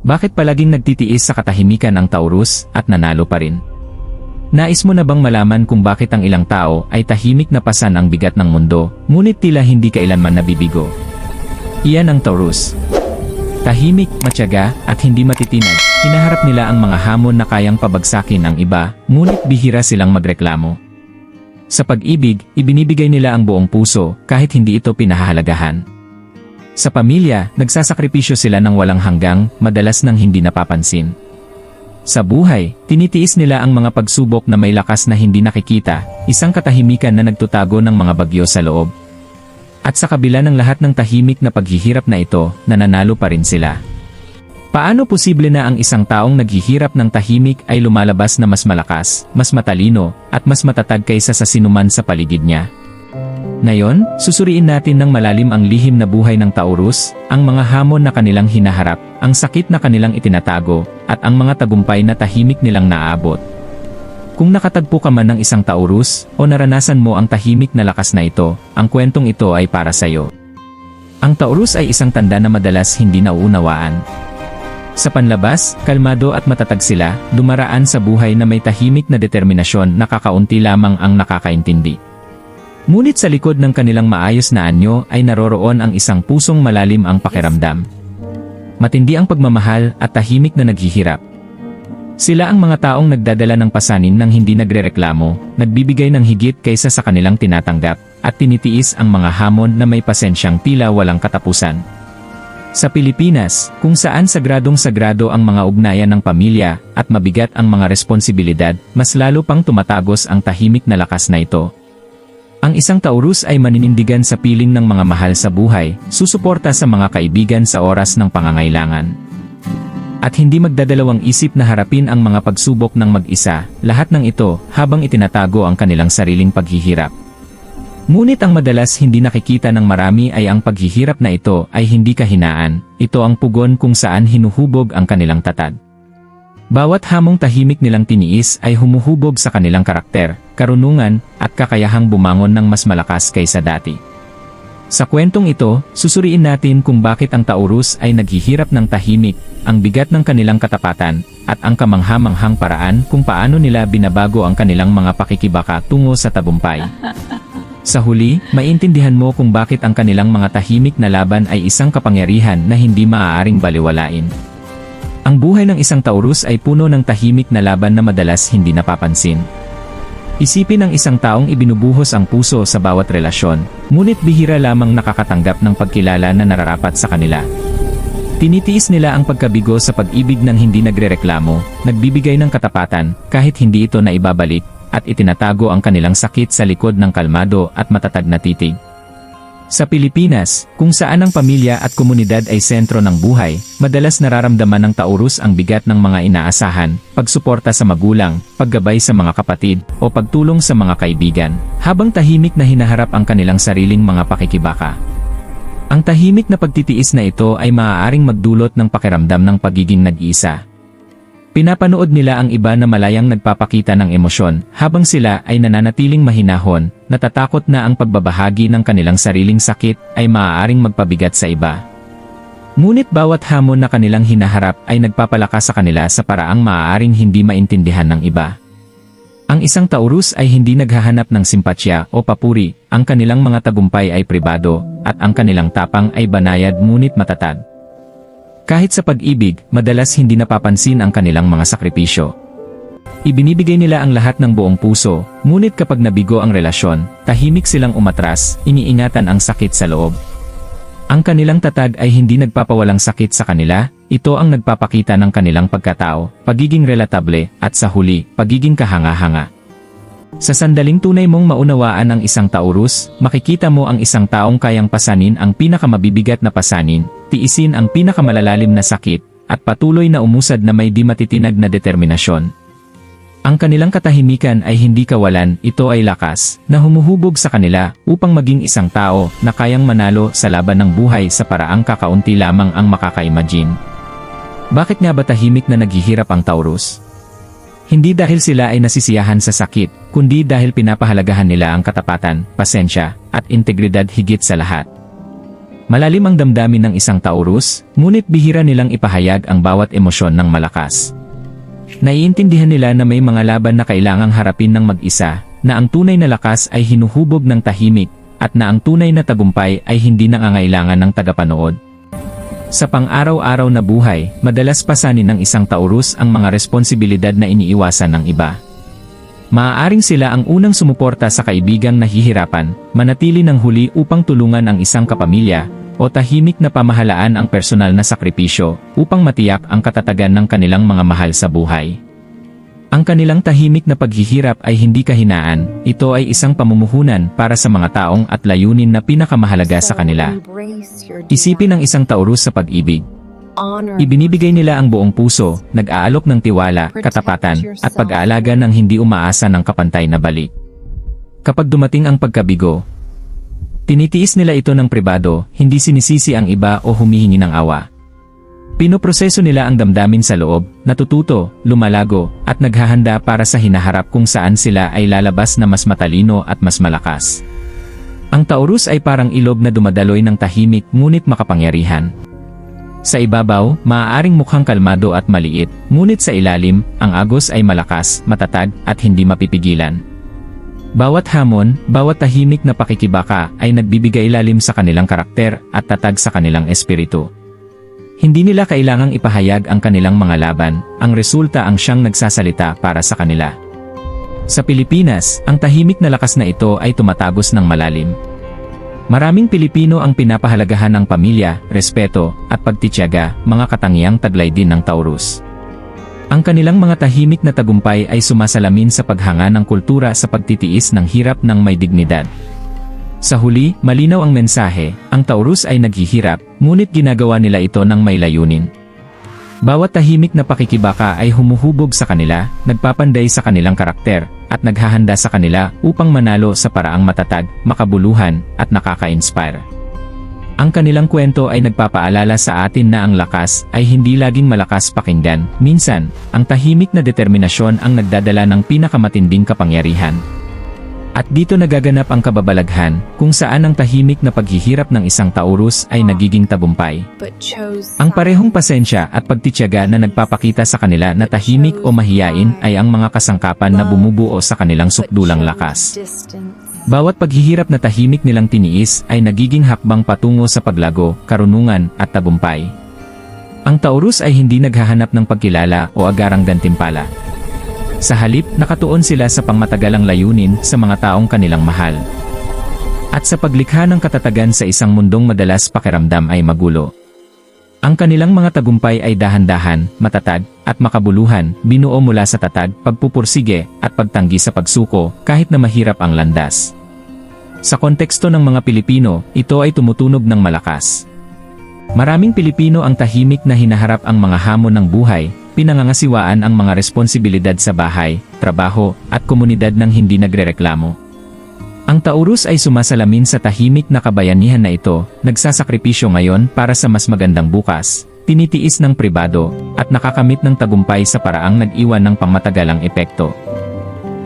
Bakit palaging nagtitiis sa katahimikan ang Taurus at nanalo pa rin? Nais mo na bang malaman kung bakit ang ilang tao ay tahimik na pasan ang bigat ng mundo, ngunit tila hindi kailanman nabibigo? Iyan ang Taurus. Tahimik, matyaga, at hindi matitinag, hinaharap nila ang mga hamon na kayang pabagsakin ang iba, ngunit bihira silang magreklamo. Sa pag-ibig, ibinibigay nila ang buong puso, kahit hindi ito pinahahalagahan. Sa pamilya, nagsasakripisyo sila ng walang hanggang, madalas nang hindi napapansin. Sa buhay, tinitiis nila ang mga pagsubok na may lakas na hindi nakikita, isang katahimikan na nagtutago ng mga bagyo sa loob. At sa kabila ng lahat ng tahimik na paghihirap na ito, nananalo pa rin sila. Paano posible na ang isang taong naghihirap ng tahimik ay lumalabas na mas malakas, mas matalino, at mas matatag kaysa sa sinuman sa paligid niya? Ngayon, susuriin natin ng malalim ang lihim na buhay ng Taurus, ang mga hamon na kanilang hinaharap, ang sakit na kanilang itinatago, at ang mga tagumpay na tahimik nilang naabot. Kung nakatagpo ka man ng isang Taurus, o naranasan mo ang tahimik na lakas na ito, ang kwentong ito ay para sa iyo. Ang Taurus ay isang tanda na madalas hindi nauunawaan. Sa panlabas, kalmado at matatag sila, dumaraan sa buhay na may tahimik na determinasyon na kakaunti lamang ang nakakaintindi. Ngunit sa likod ng kanilang maayos na anyo ay naroroon ang isang pusong malalim ang pakiramdam. Matindi ang pagmamahal at tahimik na naghihirap. Sila ang mga taong nagdadala ng pasanin nang hindi nagrereklamo, nagbibigay ng higit kaysa sa kanilang tinatanggap, at tinitiis ang mga hamon na may pasensyang tila walang katapusan. Sa Pilipinas, kung saan sagradong-sagrado ang mga ugnayan ng pamilya at mabigat ang mga responsibilidad, mas lalo pang tumatagos ang tahimik na lakas na ito. Ang isang Taurus ay maninindigan sa piling ng mga mahal sa buhay, susuporta sa mga kaibigan sa oras ng pangangailangan. At hindi magdadalawang isip na harapin ang mga pagsubok ng mag-isa, lahat ng ito habang itinatago ang kanilang sariling paghihirap. Ngunit ang madalas hindi nakikita ng marami ay ang paghihirap na ito ay hindi kahinaan, ito ang pugon kung saan hinuhubog ang kanilang tatag. Bawat hamong tahimik nilang tiniis ay humuhubog sa kanilang karakter, karunungan, at kakayahang bumangon ng mas malakas kaysa dati. Sa kwentong ito, susuriin natin kung bakit ang Taurus ay naghihirap ng tahimik, ang bigat ng kanilang katapatan, at ang kamangha-manghang paraan kung paano nila binabago ang kanilang mga pakikibaka tungo sa tagumpay. Sa huli, maintindihan mo kung bakit ang kanilang mga tahimik na laban ay isang kapangyarihan na hindi maaaring baliwalain. Ang buhay ng isang Taurus ay puno ng tahimik na laban na madalas hindi napapansin. Isipin ng isang taong ibinubuhos ang puso sa bawat relasyon, ngunit bihira lamang nakakatanggap ng pagkilala na nararapat sa kanila. Tinitiis nila ang pagkabigo sa pag-ibig ng hindi nagrereklamo, nagbibigay ng katapatan, kahit hindi ito na ibabalik, at itinatago ang kanilang sakit sa likod ng kalmado at matatag na titig. Sa Pilipinas, kung saan ang pamilya at komunidad ay sentro ng buhay, madalas nararamdaman ng Taurus ang bigat ng mga inaasahan, pagsuporta sa magulang, paggabay sa mga kapatid, o pagtulong sa mga kaibigan, habang tahimik na hinaharap ang kanilang sariling mga pakikibaka. Ang tahimik na pagtitiis na ito ay maaaring magdulot ng pakiramdam ng pagiging nag-iisa. Pinapanood nila ang iba na malayang nagpapakita ng emosyon, habang sila ay nananatiling mahinahon, natatakot na ang pagbabahagi ng kanilang sariling sakit ay maaaring magpabigat sa iba. Ngunit bawat hamon na kanilang hinaharap ay nagpapalakas sa kanila sa paraang maaaring hindi maintindihan ng iba. Ang isang Taurus ay hindi naghahanap ng simpatsya o papuri, ang kanilang mga tagumpay ay pribado, at ang kanilang tapang ay banayad ngunit matatag. Kahit sa pag-ibig, madalas hindi napapansin ang kanilang mga sakripisyo. Ibinibigay nila ang lahat ng buong puso, ngunit kapag nabigo ang relasyon, tahimik silang umatras, iniingatan ang sakit sa loob. Ang kanilang tatag ay hindi nagpapawalang sakit sa kanila, ito ang nagpapakita ng kanilang pagkatao, pagiging relatable, at sa huli, pagiging kahanga-hanga. Sa sandaling tunay mong maunawaan ang isang Taurus, makikita mo ang isang taong kayang pasanin ang pinakamabibigat na pasanin, tiisin ang pinakamalalalim na sakit, at patuloy na umusad na may di matitinag na determinasyon. Ang kanilang katahimikan ay hindi kawalan, ito ay lakas, na humuhubog sa kanila upang maging isang tao na kayang manalo sa laban ng buhay sa paraang kakaunti lamang ang makaka-imagine. Bakit nga ba tahimik na naghihirap ang Taurus? Hindi dahil sila ay nasisiyahan sa sakit, kundi dahil pinapahalagahan nila ang katapatan, pasensya, at integridad higit sa lahat. Malalim ang damdamin ng isang Taurus, ngunit bihira nilang ipahayag ang bawat emosyon ng malakas. Naiintindihan nila na may mga laban na kailangang harapin ng mag-isa, na ang tunay na lakas ay hinuhubog ng tahimik, at na ang tunay na tagumpay ay hindi nangangailangan ng tagapanood. Sa pang-araw-araw na buhay, madalas pasanin ng isang Taurus ang mga responsibilidad na iniiwasan ng iba. Maaaring sila ang unang sumuporta sa kaibigang nahihirapan, manatili ng huli upang tulungan ang isang kapamilya, o tahimik na pamahalaan ang personal na sakripisyo upang matiyak ang katatagan ng kanilang mga mahal sa buhay. Ang kanilang tahimik na paghihirap ay hindi kahinaan, ito ay isang pamumuhunan para sa mga taong at layunin na pinakamahalaga sa kanila. Isipin ang isang Taurus sa pag-ibig. Ibinibigay nila ang buong puso, nag-aalok ng tiwala, katapatan, at pag-aalaga ng hindi umaasa ng kapantay na balik. Kapag dumating ang pagkabigo, tinitiis nila ito ng pribado, hindi sinisisi ang iba o humihingi ng awa. Pinoproseso nila ang damdamin sa loob, natututo, lumalago, at naghahanda para sa hinaharap kung saan sila ay lalabas na mas matalino at mas malakas. Ang Taurus ay parang ilog na dumadaloy ng tahimik ngunit makapangyarihan. Sa ibabaw, maaaring mukhang kalmado at maliit, ngunit sa ilalim, ang agos ay malakas, matatag, at hindi mapipigilan. Bawat hamon, bawat tahimik na pakikibaka ay nagbibigay ilalim sa kanilang karakter at tatag sa kanilang espiritu. Hindi nila kailangang ipahayag ang kanilang mga laban, ang resulta ang siyang nagsasalita para sa kanila. Sa Pilipinas, ang tahimik na lakas na ito ay tumatagos ng malalim. Maraming Pilipino ang pinapahalagahan ng pamilya, respeto, at pagtitiyaga, mga katangiang taglay din ng Taurus. Ang kanilang mga tahimik na tagumpay ay sumasalamin sa paghanga ng kultura sa pagtitiis ng hirap ng may dignidad. Sa huli, malinaw ang mensahe, ang Taurus ay naghihirap, ngunit ginagawa nila ito ng may layunin. Bawat tahimik na pakikibaka ay humuhubog sa kanila, nagpapanday sa kanilang karakter, at naghahanda sa kanila upang manalo sa paraang matatag, makabuluhan, at nakaka-inspire. Ang kanilang kwento ay nagpapaalala sa atin na ang lakas ay hindi laging malakas pakinggan, minsan, ang tahimik na determinasyon ang nagdadala ng pinakamatinding kapangyarihan. At dito nagaganap ang kababalaghan, kung saan ang tahimik na paghihirap ng isang Taurus ay nagiging tagumpay. Ang parehong pasensya at pagtitiyaga na nagpapakita sa kanila na tahimik o mahiyain ay ang mga kasangkapan na bumubuo sa kanilang sukdulang lakas. Bawat paghihirap na tahimik nilang tiniis ay nagiging hakbang patungo sa paglago, karunungan, at tagumpay. Ang Taurus ay hindi naghahanap ng pagkilala o agarang gantimpala. Sa halip, nakatuon sila sa pangmatagalang layunin sa mga taong kanilang mahal. At sa paglikha ng katatagan sa isang mundong madalas pakiramdam ay magulo. Ang kanilang mga tagumpay ay dahan-dahan, matatag, at makabuluhan, binuo mula sa tatag, pagpupursige, at pagtanggi sa pagsuko, kahit na mahirap ang landas. Sa konteksto ng mga Pilipino, ito ay tumutunog ng malakas. Maraming Pilipino ang tahimik na hinaharap ang mga hamon ng buhay, pinangangasiwaan ang mga responsibilidad sa bahay, trabaho, at komunidad ng hindi nagrereklamo. Ang Taurus ay sumasalamin sa tahimik na kabayanihan na ito, nagsasakripisyo ngayon para sa mas magandang bukas, tinitiis ng pribado, at nakakamit ng tagumpay sa paraang nag-iwan ng pangmatagalang epekto.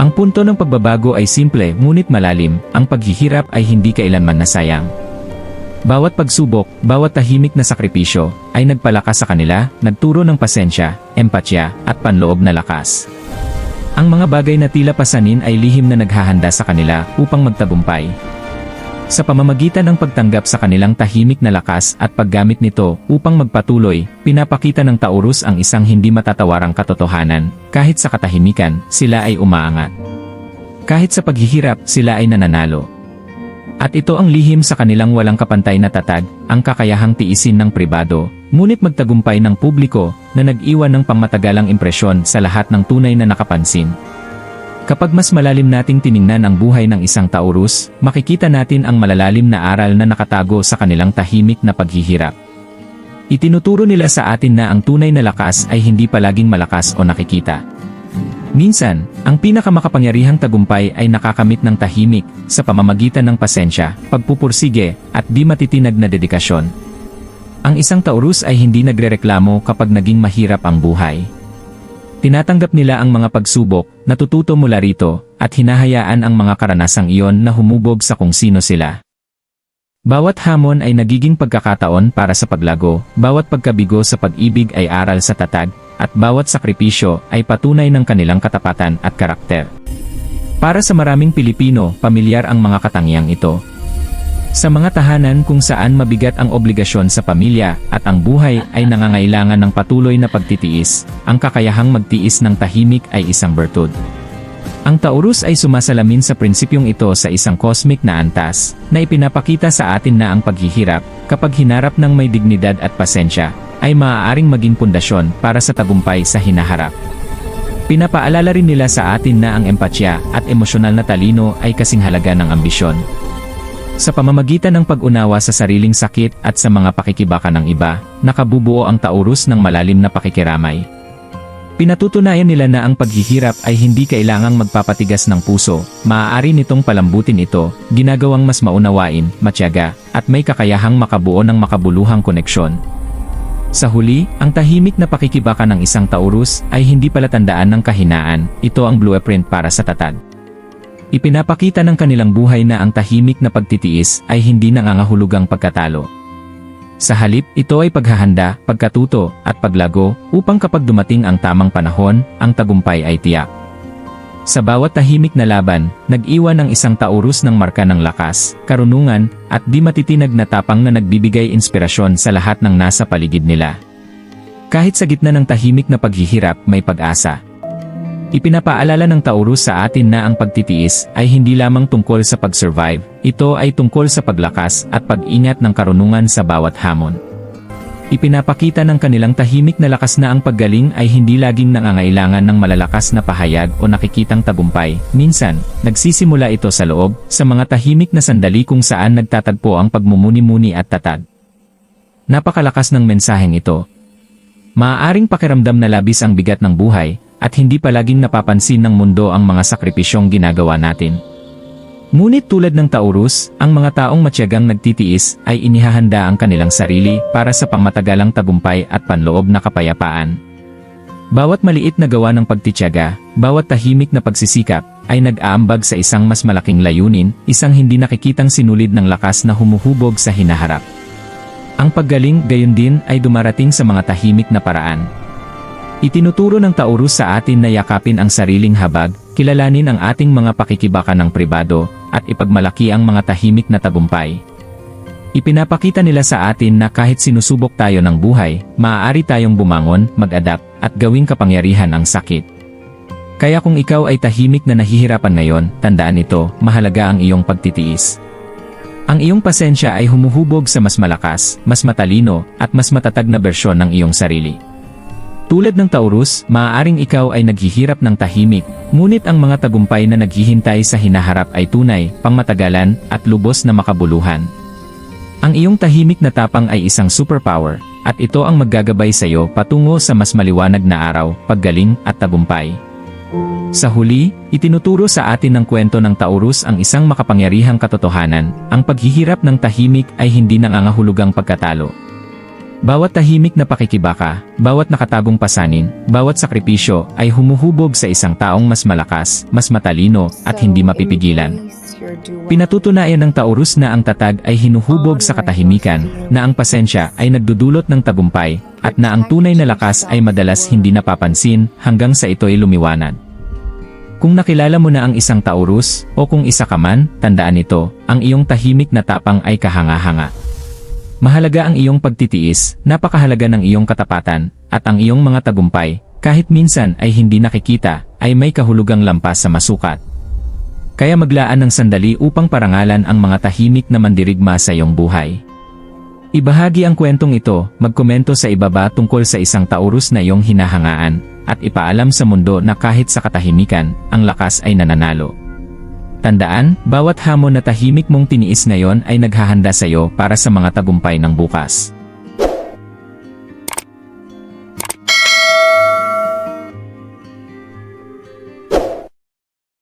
Ang punto ng pagbabago ay simple ngunit malalim, ang paghihirap ay hindi kailanman nasayang. Bawat pagsubok, bawat tahimik na sakripisyo, ay nagpalakas sa kanila, nagturo ng pasensya, empatya, at panloob na lakas. Ang mga bagay na tila pasanin ay lihim na naghahanda sa kanila upang magtagumpay. Sa pamamagitan ng pagtanggap sa kanilang tahimik na lakas at paggamit nito upang magpatuloy, pinapakita ng Taurus ang isang hindi matatawarang katotohanan, kahit sa katahimikan, sila ay umaangat. Kahit sa paghihirap, sila ay nananalo. At ito ang lihim sa kanilang walang kapantay na tatag, ang kakayahang tiisin ng pribado, ngunit magtagumpay ng publiko na nag-iwan ng pangmatagalang impresyon sa lahat ng tunay na nakapansin. Kapag mas malalim nating tiningnan ang buhay ng isang Taurus, makikita natin ang malalalim na aral na nakatago sa kanilang tahimik na paghihirap. Itinuturo nila sa atin na ang tunay na lakas ay hindi palaging malakas o nakikita. Minsan, ang pinakamakapangyarihang tagumpay ay nakakamit ng tahimik, sa pamamagitan ng pasensya, pagpupursige, at di matitinag na dedikasyon. Ang isang Taurus ay hindi nagrereklamo kapag naging mahirap ang buhay. Tinatanggap nila ang mga pagsubok, natututo mula rito, at hinahayaan ang mga karanasang iyon na humubog sa kung sino sila. Bawat hamon ay nagiging pagkakataon para sa paglago, bawat pagkabigo sa pag-ibig ay aral sa tatag, at bawat sakripisyo ay patunay ng kanilang katapatan at karakter. Para sa maraming Pilipino, pamilyar ang mga katangiang ito. Sa mga tahanan kung saan mabigat ang obligasyon sa pamilya at ang buhay ay nangangailangan ng patuloy na pagtitiis, ang kakayahang magtiis ng tahimik ay isang bertud. Ang Taurus ay sumasalamin sa prinsipyong ito sa isang cosmic na antas, na ipinapakita sa atin na ang paghihirap, kapag hinarap ng may dignidad at pasensya, ay maaaring maging pundasyon para sa tagumpay sa hinaharap. Pinapaalala rin nila sa atin na ang empatya at emosyonal na talino ay kasing halaga ng ambisyon. Sa pamamagitan ng pag-unawa sa sariling sakit at sa mga pakikibaka ng iba, nakabubuo ang Taurus ng malalim na pakikiramay. Pinatutunayan nila na ang paghihirap ay hindi kailangang magpapatigas ng puso, maaari nitong palambutin ito, ginagawang mas maunawain, matyaga, at may kakayahang makabuo ng makabuluhang koneksyon. Sa huli, ang tahimik na pakikibaka ng isang Taurus ay hindi palatandaan ng kahinaan, ito ang blueprint para sa tatag. Ipinapakita ng kanilang buhay na ang tahimik na pagtitiis ay hindi nangangahulugang pagkatalo. Sa halip, ito ay paghahanda, pagkatuto, at paglago, upang kapag dumating ang tamang panahon, ang tagumpay ay tiyak. Sa bawat tahimik na laban, nag-iwan ang isang Taurus ng marka ng lakas, karunungan, at di matitinag na tapang na nagbibigay inspirasyon sa lahat ng nasa paligid nila. Kahit sa gitna ng tahimik na paghihirap, may pag-asa. Ipinapaalala ng Taurus sa atin na ang pagtitiis ay hindi lamang tungkol sa pag-survive, ito ay tungkol sa paglakas at pag-ingat ng karunungan sa bawat hamon. Ipinapakita ng kanilang tahimik na lakas na ang paggaling ay hindi laging nangangailangan ng malalakas na pahayag o nakikitang tagumpay. Minsan, nagsisimula ito sa loob, sa mga tahimik na sandali kung saan nagtatagpo ang pagmumuni-muni at tatag. Napakalakas ng mensaheng ito. Maaaring pakiramdam na labis ang bigat ng buhay, at hindi palaging napapansin ng mundo ang mga sakripisyong ginagawa natin. Ngunit tulad ng Taurus, ang mga taong matyagang nagtitiis ay inihahanda ang kanilang sarili para sa pangmatagalang tagumpay at panloob na kapayapaan. Bawat maliit na gawa ng pagtitiyaga, bawat tahimik na pagsisikap, ay nag-aambag sa isang mas malaking layunin, isang hindi nakikitang sinulid ng lakas na humuhubog sa hinaharap. Ang paggaling, gayon din, ay dumarating sa mga tahimik na paraan. Itinuturo ng Taurus sa atin na yakapin ang sariling habag, kilalanin ang ating mga pakikibaka ng pribado, at ipagmalaki ang mga tahimik na tagumpay. Ipinapakita nila sa atin na kahit sinusubok tayo ng buhay, maaari tayong bumangon, mag-adapt, at gawing kapangyarihan ang sakit. Kaya kung ikaw ay tahimik na nahihirapan ngayon, tandaan ito, mahalaga ang iyong pagtitiis. Ang iyong pasensya ay humuhubog sa mas malakas, mas matalino, at mas matatag na bersyon ng iyong sarili. Tulad ng Taurus, maaaring ikaw ay naghihirap ng tahimik, ngunit ang mga tagumpay na naghihintay sa hinaharap ay tunay, pangmatagalan, at lubos na makabuluhan. Ang iyong tahimik na tapang ay isang superpower, at ito ang maggagabay sa iyo patungo sa mas maliwanag na araw, paggaling, at tagumpay. Sa huli, itinuturo sa atin ng kwento ng Taurus ang isang makapangyarihang katotohanan, ang paghihirap ng tahimik ay hindi nangangahulugang pagkatalo. Bawat tahimik na pakikibaka, bawat nakatagong pasanin, bawat sakripisyo ay humuhubog sa isang taong mas malakas, mas matalino, at hindi mapipigilan. Pinatutunayan ng Taurus na ang tatag ay hinuhubog sa katahimikan, na ang pasensya ay nagdudulot ng tagumpay, at na ang tunay na lakas ay madalas hindi napapansin hanggang sa ito'y lumiwanag. Kung nakilala mo na ang isang Taurus, o kung isa ka man, tandaan ito, ang iyong tahimik na tapang ay kahanga-hanga. Mahalaga ang iyong pagtitiis, napakahalaga ng iyong katapatan, at ang iyong mga tagumpay, kahit minsan ay hindi nakikita, ay may kahulugang lampas sa masukat. Kaya maglaan ng sandali upang parangalan ang mga tahimik na mandirigma sa iyong buhay. Ibahagi ang kwentong ito, magkomento sa ibaba tungkol sa isang Taurus na iyong hinahangaan, at ipaalam sa mundo na kahit sa katahimikan, ang lakas ay nananalo. Tandaan, bawat hamon na tahimik mong tiniis ngayon ay naghahanda sa iyo para sa mga tagumpay ng bukas.